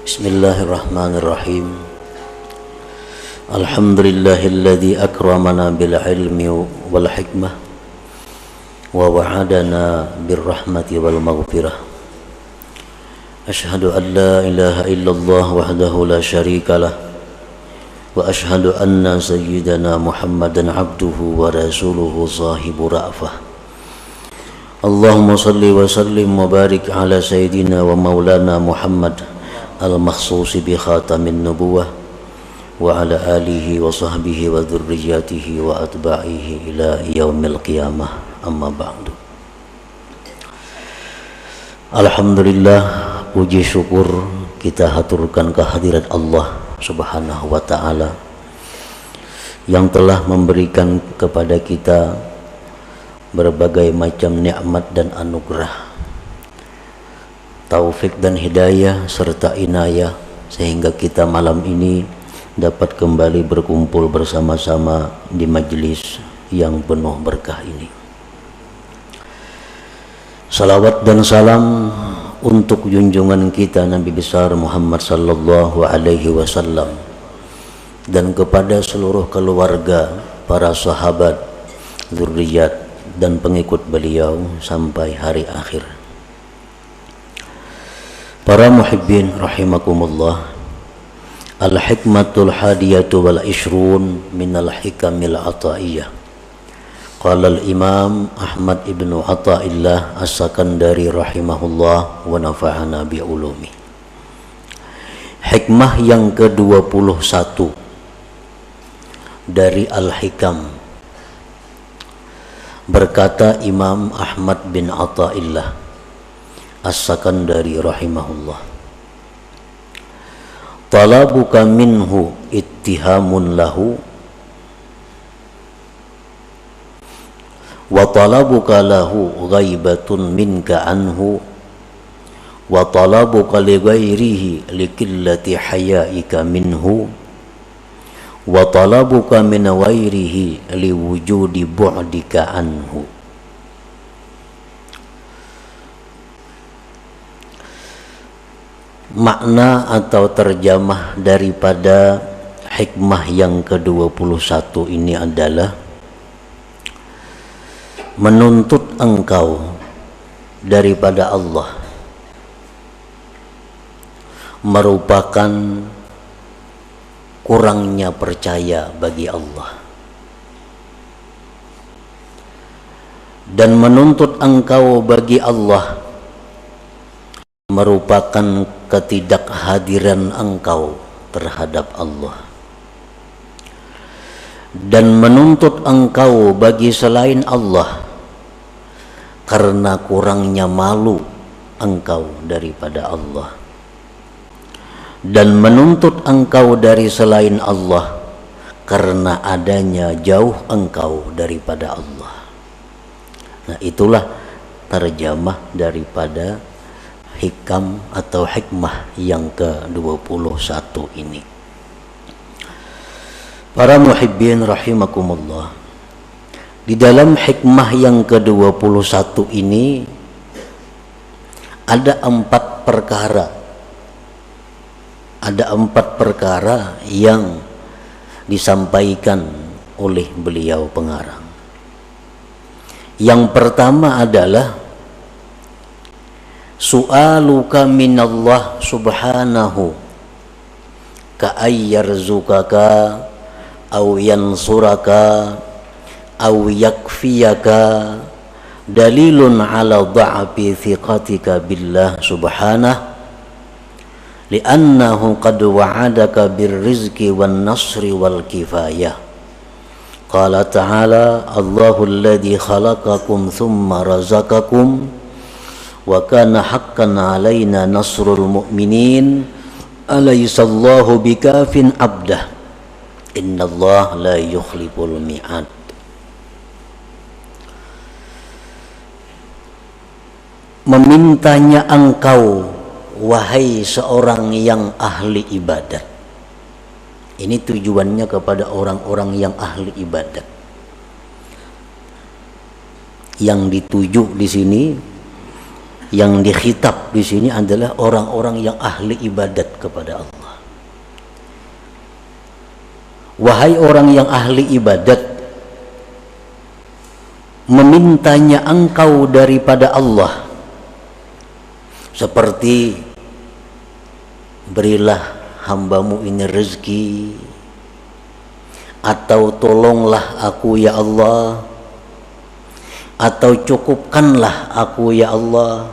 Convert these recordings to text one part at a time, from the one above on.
Bismillahirrahmanirrahim. Alhamdulillahilladzi akramana bil ilmi wal hikmah wa wa'adana bir rahmati wal maghfirah. Ashhadu an la ilaha illallah wahdahu la syarikalah wa ashhadu anna sayyidana Muhammadan abduhu wa rasuluhu sahibu ra'fah. Allahumma salli wa sallim wa barik ala sayyidina wa maulana Muhammad al-makhsusi bi khatamin nubuwah wa ala alihi wa sahbihi wa dhurriyyatihi wa atba'ihi ila yaumil qiyamah, amma ba'du. Alhamdulillah, puji syukur kita haturkan kehadirat Allah subhanahu wa ta'ala yang telah memberikan kepada kita berbagai macam nikmat dan anugerah, taufik dan hidayah serta inayah, sehingga kita malam ini dapat kembali berkumpul bersama-sama di majelis yang penuh berkah ini. Salawat dan salam untuk junjungan kita Nabi besar Muhammad sallallahu alaihi wasallam dan kepada seluruh keluarga, para sahabat, zuriat dan pengikut beliau sampai hari akhir. Para muhibbin rahimakumullah, al-hikmatul hadiyatu wal ishrun minal hikamil ataiyah. Qala al-imam Ahmad ibn Athaillah as-Sakandari rahimahullah wa nafa'ana bi'ulumi. Hikmah yang ke-21 dari al-hikam. Berkata Imam Ahmad bin Athaillah As-Sakandari rahimahullah, talabuka minhu ittihamun lahu wa talabuka lahu ghaibatun minka anhu wa talabuka li ghairihi likillati hayaika minhu wa talabuka min ghairihi liwujudi bu'dika anhu. Makna atau terjemah daripada hikmah yang ke-21 ini adalah menuntut engkau daripada Allah merupakan kurangnya percaya bagi Allah, dan menuntut engkau bagi Allah merupakan ketidakhadiran engkau terhadap Allah, dan menuntut engkau bagi selain Allah karena kurangnya malu engkau daripada Allah, dan menuntut engkau dari selain Allah karena adanya jauh engkau daripada Allah. Nah, itulah terjemah daripada hikam atau hikmah yang ke-21 ini. Para muhibbin rahimakumullah, di dalam hikmah yang ke-21 ini ada 4 perkara. Ada 4 perkara yang disampaikan oleh beliau pengarang. Yang pertama adalah su'aluka minallah subhanahu ka'ayyarzukaka aw yansuraka aw yakfiyaka dalilun ala dha'fi thiqatika billah subhanahu li'annahu qad wa'adaka birrizqi wan nasri wal kifayah. Qala ta'ala Allahu alladhi khalaqakum thumma razaqakum wa kana haqqan alaina nasrul mu'minin alaysallahu bikafin abdah innallaha la yukhliful mi'ad. Memintanya engkau wahai seorang yang ahli ibadat. Ini tujuannya kepada orang-orang yang ahli ibadat. Yang dituju di sini Yang dikhitab di sini adalah orang-orang yang ahli ibadat kepada Allah. Wahai orang yang ahli ibadat, memintanya engkau daripada Allah seperti berilah hambamu ini rezeki, atau tolonglah aku ya Allah, atau cukupkanlah aku ya Allah.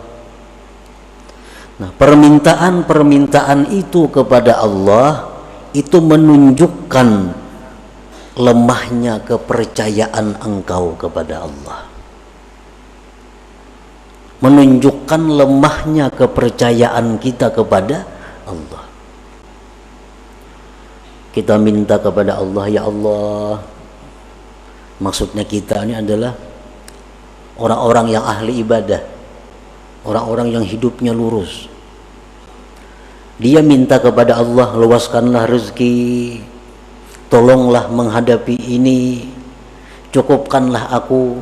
Nah, permintaan-permintaan itu kepada Allah itu menunjukkan lemahnya kepercayaan engkau kepada Allah, menunjukkan lemahnya kepercayaan kita kepada Allah. Kita minta kepada Allah, ya Allah, maksudnya kita ini adalah orang-orang yang ahli ibadah, orang-orang yang hidupnya lurus. Dia minta kepada Allah, luaskanlah rezeki, tolonglah menghadapi ini, cukupkanlah aku.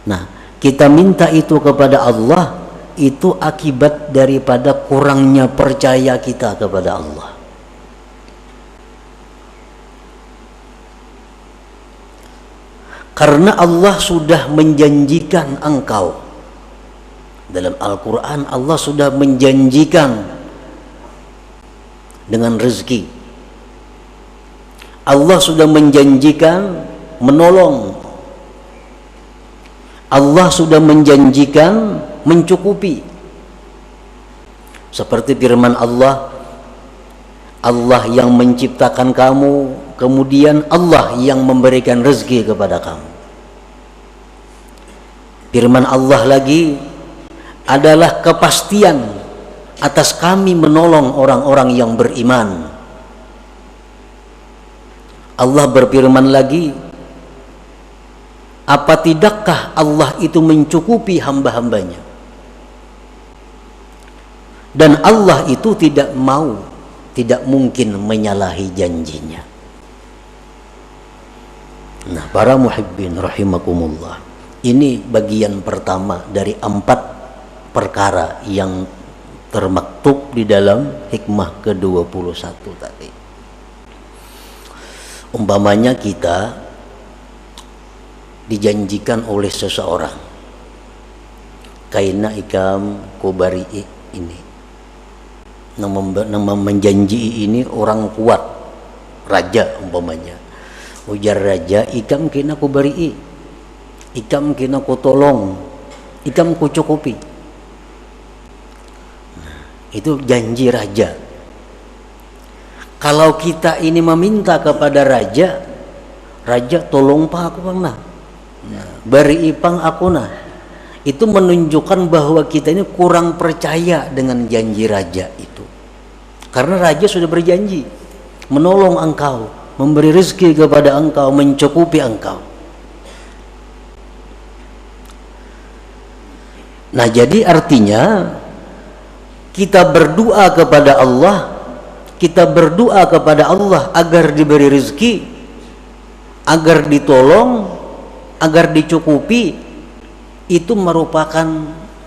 Nah, kita minta itu kepada Allah, itu akibat daripada kurangnya percaya kita kepada Allah. Karena Allah sudah menjanjikan engkau. Dalam Al-Quran Allah sudah menjanjikan dengan rezeki. Allah sudah menjanjikan menolong. Allah sudah menjanjikan mencukupi. Seperti firman Allah, Allah yang menciptakan kamu, kemudian Allah yang memberikan rezeki kepada kamu. Firman Allah lagi adalah kepastian atas kami menolong orang-orang yang beriman. Allah berfirman lagi, apa tidakkah Allah itu mencukupi hamba-hambanya? Dan Allah itu tidak mungkin menyalahi janjinya. Nah, para muhibbin rahimakumullah, ini bagian pertama dari 4 perkara yang termaktub di dalam hikmah ke-21 tadi. Umpamanya kita dijanjikan oleh seseorang, kaina ikam kubari ini, nama menjanji ini orang kuat, raja umpamanya, ujar raja, ikam kina kubari, ikam kina ku tolong, ikam ku cukupi. Itu janji raja. Kalau kita ini meminta kepada raja, raja tolong pak aku pang nah, beri ipang aku nah, itu menunjukkan bahwa kita ini kurang percaya dengan janji raja itu. Karena raja sudah berjanji menolong engkau, memberi rezeki kepada engkau, mencukupi engkau. Nah, jadi artinya kita berdoa kepada Allah, kita berdoa kepada Allah agar diberi rezeki, agar ditolong, agar dicukupi, itu merupakan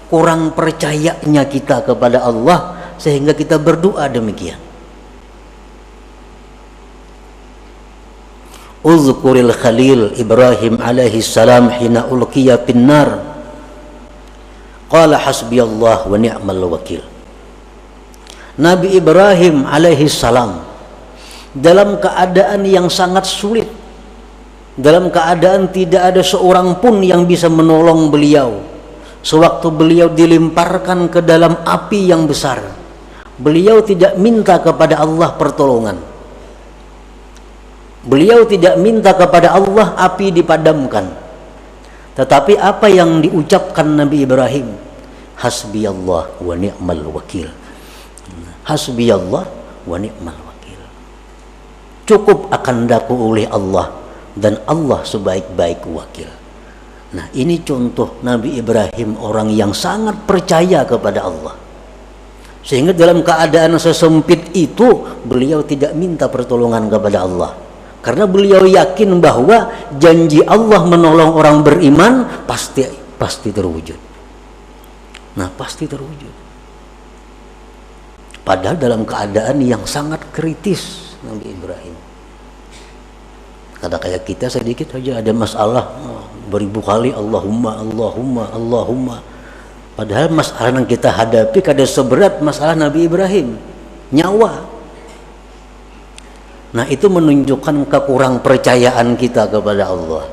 kurang percayanya kita kepada Allah sehingga kita berdoa demikian. Uzkuril Khalil Ibrahim alaihi salam hina ulqiya finnar qala hasbiyallah wa ni'mal wakil. Nabi Ibrahim alaihi salam dalam keadaan yang sangat sulit, dalam keadaan tidak ada seorang pun yang bisa menolong beliau, sewaktu beliau dilemparkan ke dalam api yang besar, beliau tidak minta kepada Allah pertolongan, beliau tidak minta kepada Allah api dipadamkan, tetapi apa yang diucapkan Nabi Ibrahim, hasbiyallah wa ni'mal wakil. Hasbiyallah wa ni'mal wakil. Cukup akan daku oleh Allah dan Allah sebaik-baik wakil. Nah, ini contoh Nabi Ibrahim, orang yang sangat percaya kepada Allah. Sehingga dalam keadaan sesempit itu beliau tidak minta pertolongan kepada Allah. Karena beliau yakin bahwa janji Allah menolong orang beriman pasti terwujud. Nah pasti terwujud. Padahal dalam keadaan yang sangat kritis Nabi Ibrahim. Kata kayak kita sedikit saja ada masalah, beribu kali Allahumma, Allahumma, Allahumma. Padahal masalah yang kita hadapi kada seberat masalah Nabi Ibrahim, nyawa. Nah itu menunjukkan kekurang percayaan kita kepada Allah.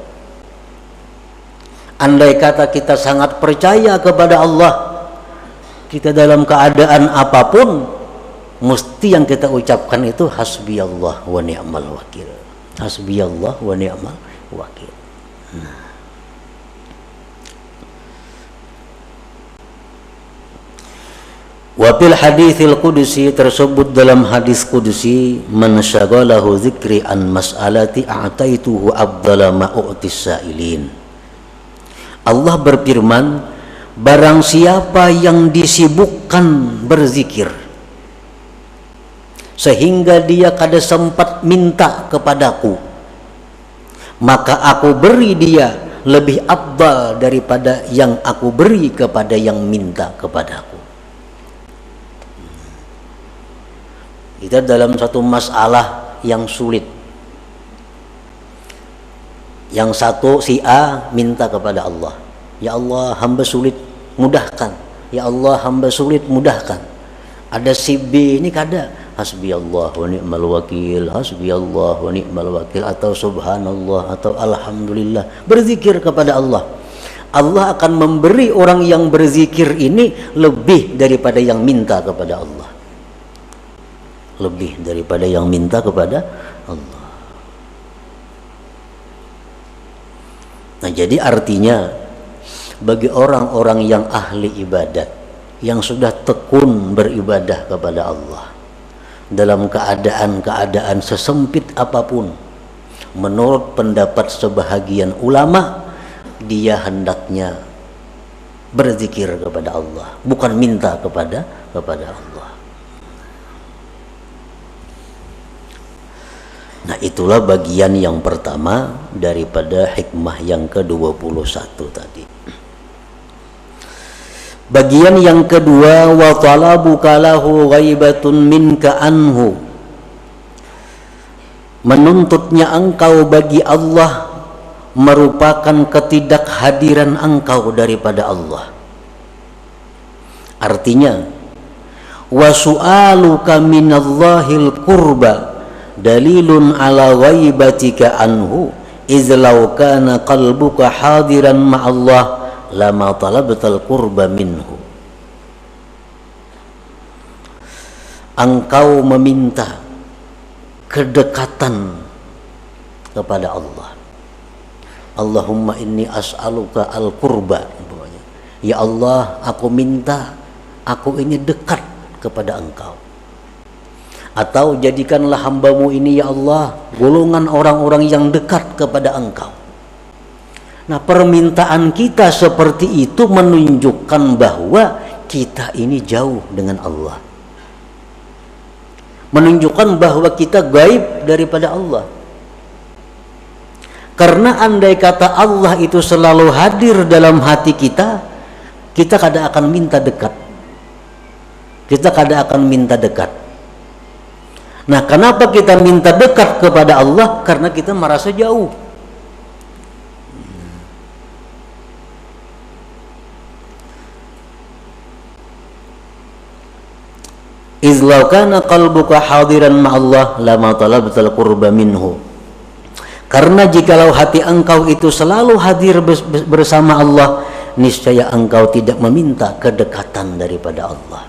Andai kata kita sangat percaya kepada Allah, kita dalam keadaan apapun, mesti yang kita ucapkan itu hasbiyallah wa ni'mal wakil. Hasbiyallah wa ni'mal wakil. Nah. Wa fil haditsil qudsi, tersebut dalam hadis qudsi, man syaghalahu dzikri an mas'alati a'taituhu afdala ma u'tis sa'ilin. Allah berfirman, barang siapa yang disibukkan berzikir sehingga dia kada sempat minta kepadaku, maka aku beri dia lebih afdal daripada yang aku beri kepada yang minta kepadaku. Kita dalam satu masalah yang sulit, yang satu si A minta kepada Allah, ya Allah hamba sulit mudahkan, ya Allah hamba sulit mudahkan. Ada si B ini kada, hasbiyallah wa ni'mal wakil, hasbiyallah wa ni'mal wakil, atau subhanallah, atau alhamdulillah, berzikir kepada Allah. Allah akan memberi orang yang berzikir ini lebih daripada yang minta kepada Allah, lebih daripada yang minta kepada Allah. Nah jadi artinya bagi orang-orang yang ahli ibadat, yang sudah tekun beribadah kepada Allah dalam keadaan-keadaan sesempit apapun, menurut pendapat sebahagian ulama, dia hendaknya berzikir kepada Allah, bukan minta kepada Allah. Nah itulah bagian yang pertama daripada hikmah yang ke-21 tadi. Bagian yang kedua, wa talabuka lahu ghaibatun minka anhu, menuntutnya engkau bagi Allah merupakan ketidakhadiran engkau daripada Allah. Artinya, wa su'aluka minallahil qurba dalilun ala ghaibatika anhu, iz law kana qalbuka hadiran ma'allah lama talabtal qurba minhu. Engkau meminta kedekatan kepada Allah. Allahumma inni as'aluka al-qurba, ya Allah aku minta aku ini dekat kepada engkau. Atau jadikanlah hambamu ini ya Allah golongan orang-orang yang dekat kepada engkau. Nah permintaan kita seperti itu menunjukkan bahwa kita ini jauh dengan Allah, menunjukkan bahwa kita gaib daripada Allah. Karena andai kata Allah itu selalu hadir dalam hati kita, kita kada akan minta dekat, kita kada akan minta dekat. Nah kenapa kita minta dekat kepada Allah? Karena kita merasa jauh. Iz law kana qalbuka hadiran ma'allah lama talabtal qurba minhu. Karena jikalau hati engkau itu selalu hadir bersama Allah, niscaya engkau tidak meminta kedekatan daripada Allah.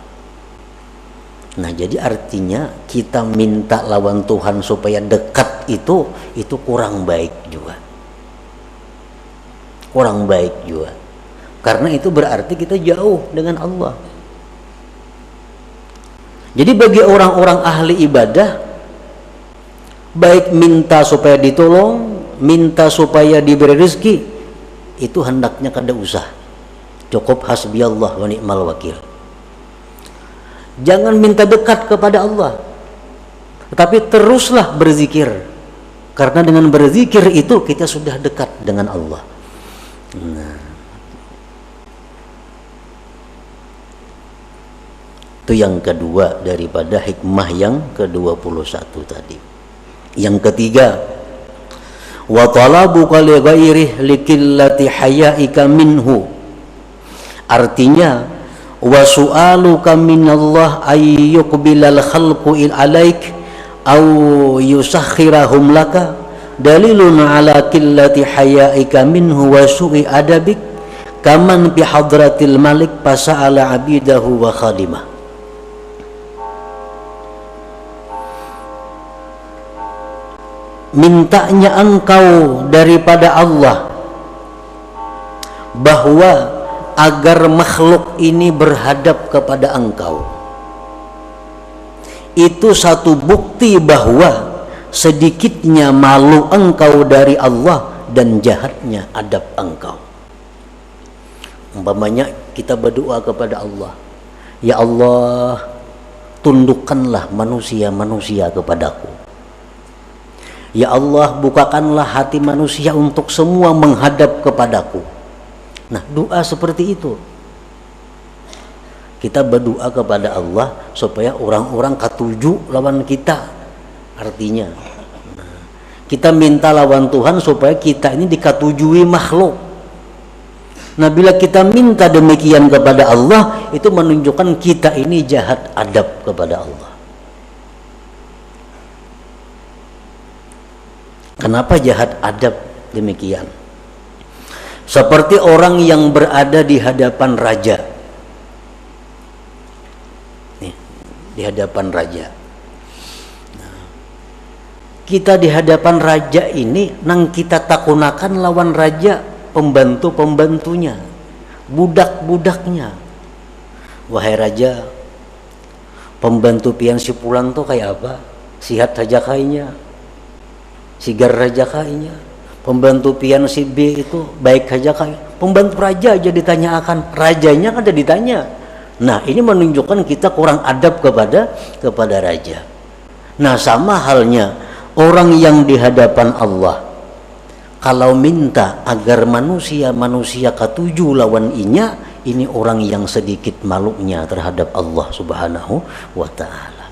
Nah jadi artinya kita minta lawan Tuhan supaya dekat itu kurang baik juga, kurang baik juga. Karena itu berarti kita jauh dengan Allah. Jadi bagi orang-orang ahli ibadah, baik minta supaya ditolong, minta supaya diberi rezeki, itu hendaknya kada usah, cukup hasbiyallah wa ni'mal wakil. Jangan minta dekat kepada Allah, tetapi teruslah berzikir, karena dengan berzikir itu kita sudah dekat dengan Allah. Nah. Itu yang kedua daripada hikmah yang ke-21 tadi. Yang ketiga, wa talabuka li ghairihi likillati hayaika minhu. Artinya, wa su'aluka minallah ay yuqbilal khalqu alaik aw yusakhirahum laka dalilun ala qillati hayaika minhu wa su'i adabik kaman bi hadratil malik fasa'ala abidahu wa khadimah. Mintanya engkau daripada Allah bahwa agar makhluk ini berhadap kepada engkau, itu satu bukti bahwa sedikitnya malu engkau dari Allah dan jahatnya adab engkau. Umpamanya kita berdoa kepada Allah, ya Allah, tundukkanlah manusia-manusia kepadaku. Ya Allah, bukakanlah hati manusia untuk semua menghadap kepadaku. Nah, doa seperti itu. Kita berdoa kepada Allah supaya orang-orang katuju lawan kita. Artinya, kita minta lawan Tuhan supaya kita ini dikatujui makhluk. Nah, bila kita minta demikian kepada Allah, itu menunjukkan kita ini jahat adab kepada Allah. Kenapa jahat adab demikian? Seperti orang yang berada di hadapan raja. Nih, di hadapan raja. Nah, kita di hadapan raja ini, nang kita takunakan lawan raja, pembantu-pembantunya, budak-budaknya. Wahai raja, pembantu pian si pulang tuh kayak apa? Sihat saja kayaknya, sigar raja kayaknya. Pembantu pian si B itu baik saja kayak. Pembantu raja aja ditanyakan, rajanya kan ada ditanya. Nah, ini menunjukkan kita kurang adab kepada raja. Nah, sama halnya orang yang di hadapan Allah, kalau minta agar manusia katuju lawan inya, ini orang yang sedikit malunya terhadap Allah Subhanahu wa ta'ala.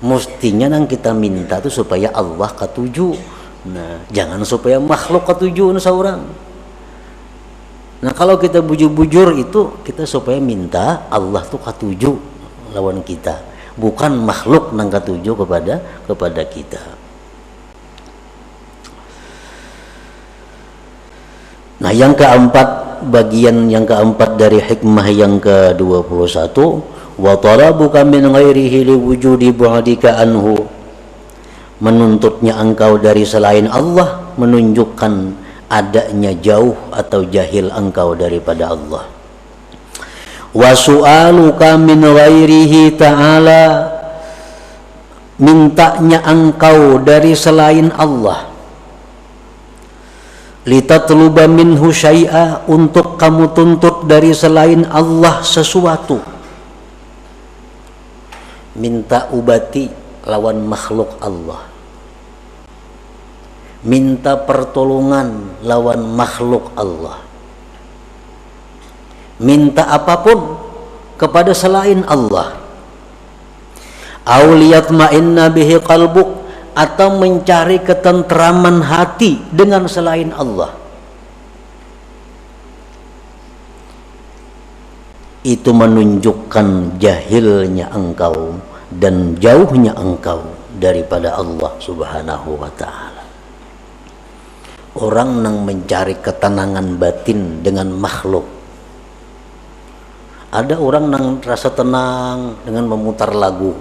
Mestinya yang kita minta itu supaya Allah katuju. Nah, jangan supaya makhluk katuju seorang. Nah, kalau kita bujur-bujur itu kita supaya minta Allah tuh katuju lawan kita, bukan makhluk nang katuju kepada kita. Nah, yang keempat, bagian yang keempat dari hikmah yang ke-21, wa talabuka min ghairihi liwujudi bu'dika anhu. Menuntutnya engkau dari selain Allah menunjukkan adanya jauh atau jahil engkau daripada Allah. Wa su'aluka min ghairihi ta'ala, mintanya engkau dari selain Allah, litatluba minhu syai'a, untuk kamu tuntut dari selain Allah sesuatu. Minta ubati lawan makhluk Allah, minta pertolongan lawan makhluk Allah, minta apapun kepada selain Allah. Auliyatma'inna bihi qalbuk, atau mencari ketentraman hati dengan selain Allah. Itu menunjukkan jahilnya engkau dan jauhnya engkau daripada Allah Subhanahu wa ta'ala. Orang yang mencari ketenangan batin dengan makhluk. Ada orang yang rasa tenang dengan memutar lagu.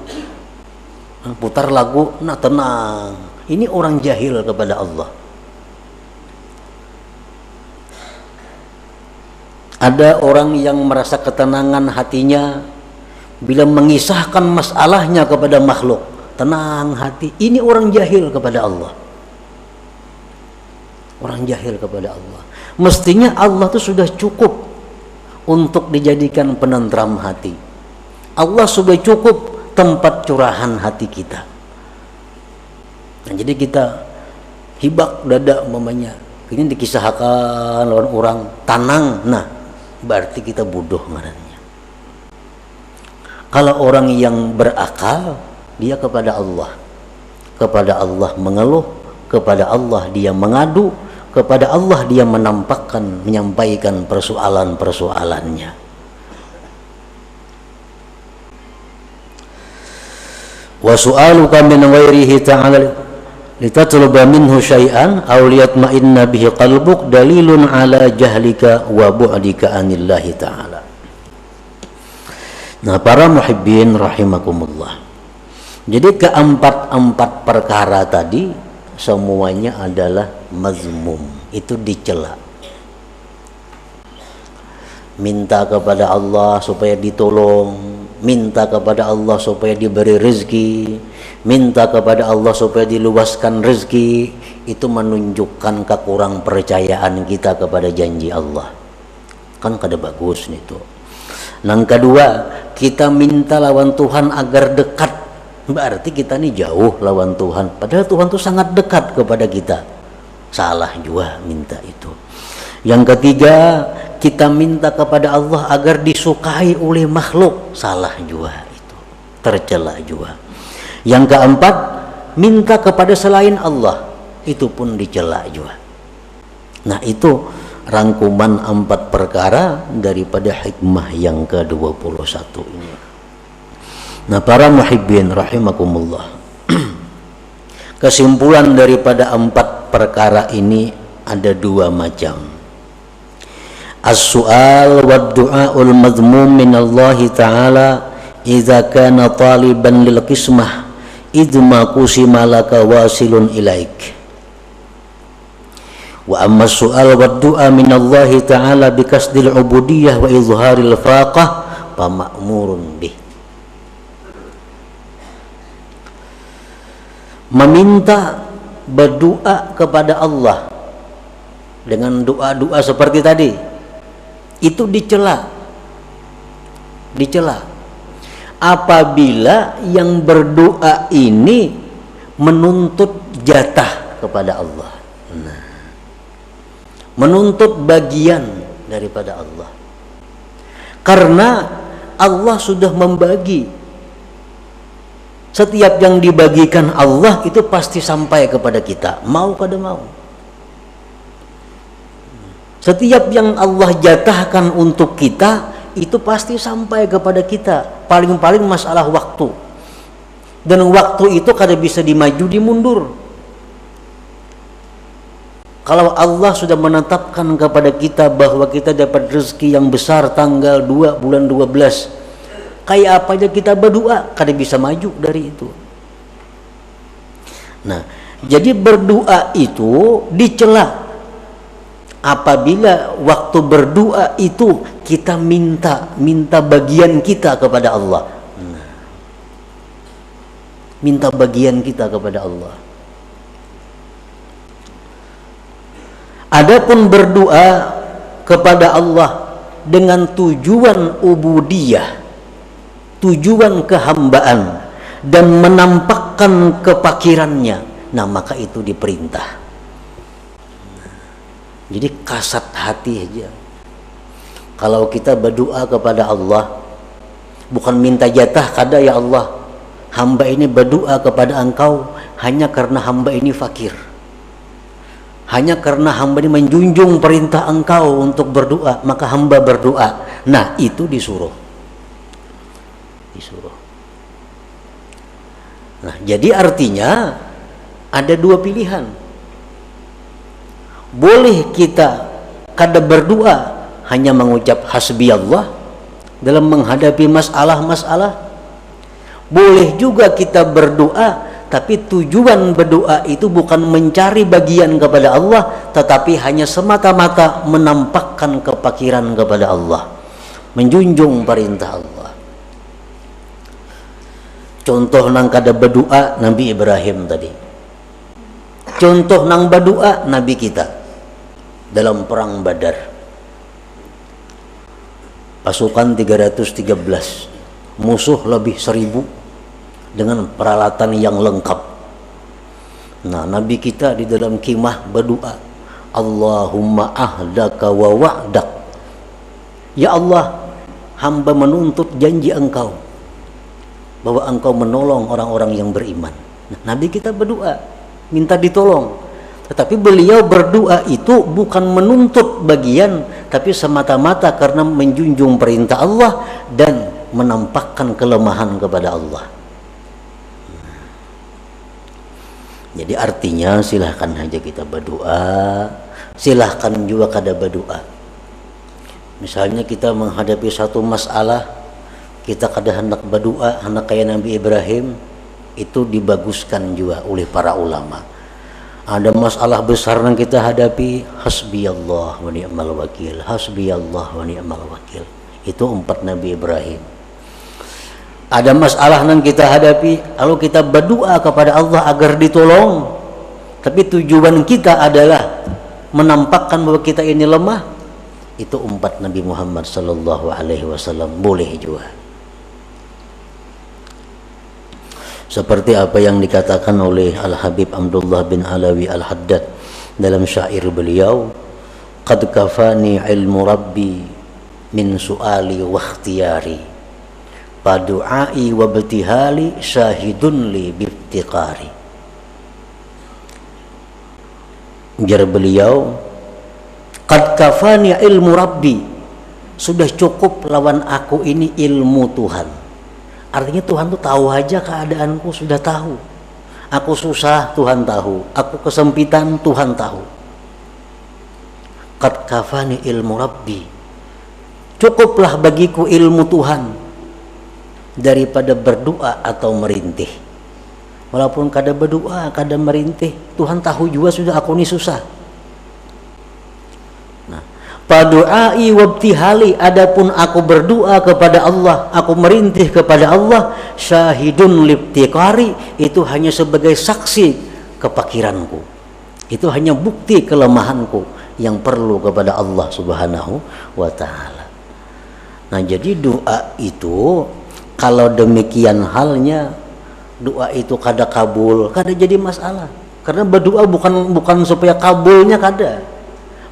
Putar lagu, nah tenang. Ini orang jahil kepada Allah. Ada orang yang merasa ketenangan hatinya bila mengisahkan masalahnya kepada makhluk, tenang hati. Ini orang jahil kepada Allah. Orang jahil kepada Allah. Mestinya Allah itu sudah cukup untuk dijadikan penentram hati. Allah sudah cukup tempat curahan hati kita. Nah, jadi kita hibak dada umpamanya, ini dikisahkan lawan orang tanang, nah berarti kita bodoh ngarannya. Kalau orang yang berakal, dia kepada Allah mengeluh, kepada Allah dia mengadu, kepada Allah dia menyampaikan persoalan-persoalannya. Wa su'aluka min ghairihi ta'ala litatluba minhu syai'an aw liyatma'inna bihi qalbuk dalilun ala jahlika wa bu'dika anillahi ta'ala. Nah, para muhibbin rahimakumullah. Jadi keempat perkara tadi semuanya adalah mazmum, itu dicela. Minta kepada Allah supaya ditolong, minta kepada Allah supaya diberi rezeki, minta kepada Allah supaya diluaskan rezeki, itu menunjukkan kekurang percayaan kita kepada janji Allah. Kan kada bagus itu. Yang kedua, kita minta lawan Tuhan agar dekat, berarti kita ini jauh lawan Tuhan, padahal Tuhan itu sangat dekat kepada kita. Salah juga minta itu. Yang ketiga, kita minta kepada Allah agar disukai oleh makhluk, salah juga itu, tercela juga. Yang keempat, minta kepada selain Allah, itu pun dicela juga. Nah, itu rangkuman 4 perkara daripada hikmah yang ke-21 ini. Nah, para muhibbin rahimakumullah, kesimpulan daripada 4 perkara ini ada 2 macam. As-su'al wa du'aul madhmum min Allah Ta'ala idza kana taliban lil qismah idma qusima laka wasilun ilaik. Wa amma as-su'al wa du'a min Allah Ta'ala bi kasdil ubudiyah wa izharil faqah fa ma'murun bih. Meminta, berdoa kepada Allah dengan doa-doa seperti tadi, itu dicela apabila yang berdoa ini menuntut jatah kepada Allah, menuntut bagian daripada Allah, karena Allah sudah membagi. Setiap yang dibagikan Allah itu pasti sampai kepada kita, mau kada mau. Setiap yang Allah jatahkan untuk kita itu pasti sampai kepada kita. Paling-paling masalah waktu, dan waktu itu kada bisa dimaju dimundur. Kalau Allah sudah menetapkan kepada kita bahwa kita dapat rezeki yang besar tanggal 2 bulan 12, kayak apa aja kita berdoa kada bisa maju dari itu. Nah, jadi berdoa itu dicela apabila waktu berdoa itu kita minta bagian kita kepada Allah. Minta bagian kita kepada Allah. Adapun berdoa kepada Allah dengan tujuan ubudiyah, tujuan kehambaan, dan menampakkan kepakirannya, nah maka itu diperintah. Jadi kasat hati aja. Kalau kita berdoa kepada Allah, bukan minta jatah, kada ya Allah, hamba ini berdoa kepada Engkau hanya karena hamba ini fakir, hanya karena hamba ini menjunjung perintah Engkau untuk berdoa, maka hamba berdoa. Nah, itu disuruh. Nah, jadi artinya ada 2 pilihan. Boleh kita kada berdoa, hanya mengucap hasbi Allah dalam menghadapi masalah-masalah. Boleh juga kita berdoa, tapi tujuan berdoa itu bukan mencari bagian kepada Allah, tetapi hanya semata-mata menampakkan kepakiran kepada Allah, menjunjung perintah Allah. Contoh nang kada berdoa Nabi Ibrahim tadi. Contoh nang berdoa Nabi kita dalam perang Badar. Pasukan 313, musuh lebih 1000 dengan peralatan yang lengkap. Nah, Nabi kita di dalam khimah berdoa, Allahumma ahdaka wa wa'dak. Ya Allah, hamba menuntut janji Engkau bahwa engkau menolong orang-orang yang beriman. Nah, Nabi kita berdoa minta ditolong, tetapi beliau berdoa itu bukan menuntut bagian, tapi semata-mata karena menjunjung perintah Allah dan menampakkan kelemahan kepada Allah. Jadi artinya silahkan aja kita berdoa, silahkan juga kada berdoa. Misalnya kita menghadapi satu masalah, kita kada hendak berdoa, hendak kayak Nabi Ibrahim, itu dibaguskan juga oleh para ulama. Ada masalah besar yang kita hadapi, hasbiyallah wa ni'mal wakil, hasbiyallah wa ni'mal wakil. Itu 4 Nabi Ibrahim. Ada masalah yang kita hadapi, lalu kita berdoa kepada Allah agar ditolong, tapi tujuan kita adalah menampakkan bahwa kita ini lemah. Itu 4 Nabi Muhammad sallallahu alaihi wasallam boleh juga. Seperti apa yang dikatakan oleh Al-Habib Abdullah bin Alawi Al-Haddad dalam syair beliau, qad kafani ilmu rabbi min su'ali wa ikhtiyari, padu'ai wa betihali syahidun li biftiqari. Ujar beliau, qad kafani ilmu rabbi, sudah cukup lawan aku ini ilmu Tuhan. Artinya Tuhan tuh tahu aja keadaanku, sudah tahu. Aku susah, Tuhan tahu. Aku kesempitan, Tuhan tahu. Qad kafani ilmu rabbi, cukuplah bagiku ilmu Tuhan daripada berdoa atau merintih. Walaupun kada berdoa, kada merintih, Tuhan tahu juga sudah aku ini susah. Padu'ai wabtihali, adapun aku berdoa kepada Allah, aku merintih kepada Allah, syahidun libtiqari, itu hanya sebagai saksi kepakiranku, itu hanya bukti kelemahanku yang perlu kepada Allah subhanahu wa ta'ala. Nah, jadi doa itu kalau demikian halnya, doa itu kada kabul, kada jadi masalah, karena berdoa bukan supaya kabulnya kada.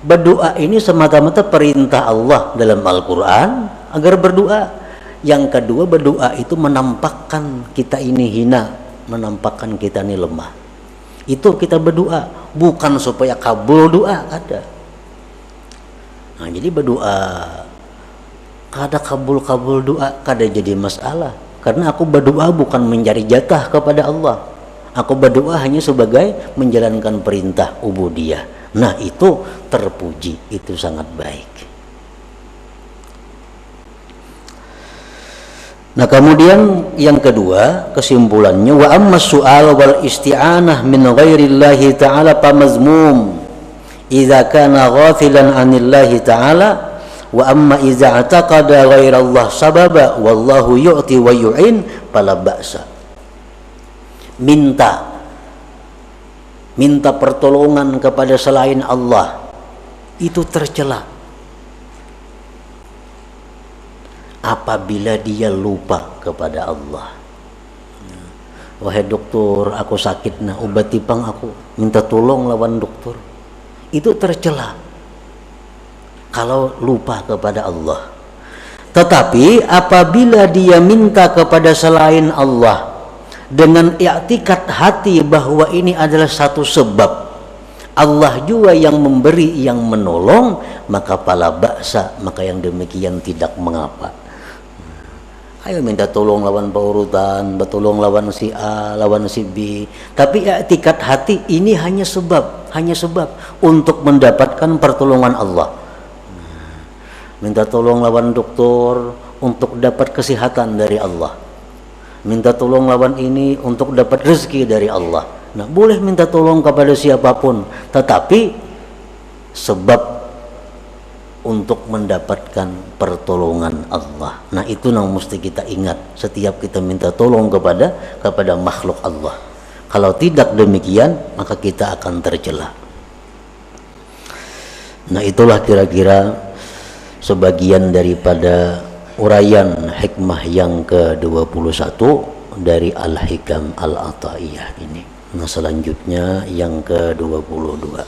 Berdoa ini semata-mata perintah Allah dalam Al-Quran agar berdoa. Yang kedua, berdoa itu menampakkan kita ini hina, menampakkan kita ini lemah. Itu kita berdoa, bukan supaya kabul doa, ada. Nah, jadi berdoa kada kabul doa, kada jadi masalah. Karena aku berdoa bukan mencari jatah kepada Allah. Aku berdoa hanya sebagai menjalankan perintah ubudiyah. Nah, itu terpuji, itu sangat baik. Nah, kemudian yang kedua, kesimpulannya, wa amma su'al wal isti'anah min ghairillahi ta'ala pamazmum idza kana ghafilan 'anillahi ta'ala, wa amma idza ataqada ghairallah sababa wallahu yu'ti wa yu'in fala ba'sa. Minta pertolongan kepada selain Allah itu tercela apabila dia lupa kepada Allah. Wahai dokter, aku sakit, nah obati pang aku, minta tolong lawan dokter. Itu tercela kalau lupa kepada Allah. Tetapi apabila dia minta kepada selain Allah dengan i'tikad hati bahwa ini adalah satu sebab, Allah juga yang memberi, yang menolong, maka pala ba'sa, maka yang demikian tidak mengapa. Ayo minta tolong lawan paurutan, bertolong lawan si A, lawan si B, tapi i'tikad hati ini hanya sebab untuk mendapatkan pertolongan Allah. Minta tolong lawan dokter untuk dapat kesehatan dari Allah. Minta tolong lawan ini untuk dapat rezeki dari Allah. Nah, boleh minta tolong kepada siapapun, tetapi sebab untuk mendapatkan pertolongan Allah. Nah, itu yang mesti kita ingat setiap kita minta tolong kepada makhluk Allah. Kalau tidak demikian, maka kita akan tercela. Nah, itulah kira-kira sebagian daripada uraian hikmah yang ke-21 dari Al-Hikam Al-Ata'iyah ini. Nah, selanjutnya yang ke-22.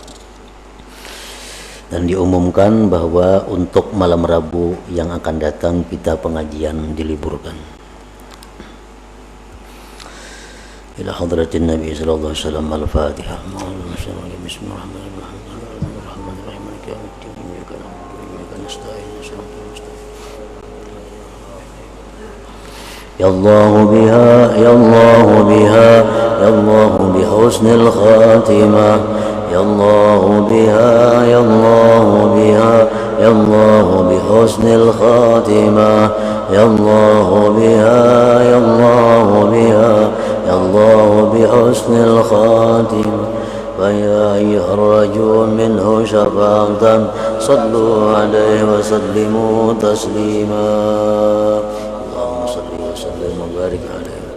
Dan diumumkan bahwa untuk malam Rabu yang akan datang kita pengajian diliburkan. إلى حضرة النبي صلى الله عليه وسلم. الفاتحة. بسم الله الرحمن الرحيم مالك يوم الدين إياك نعبد وإياك نستعين صراط المستقيم. يا الله بها يا الله بها يا الله بحسن الخاتمة. يا الله بها يا الله بها يا الله بحسن الخاتمة. يا الله بها يا الله بها يا الله بحسن الخاتمة. فيا أيها الرجل منه شفاعة صلوا عليه وسلموا تسليما. اللهم صل وسلم وبارك عليه.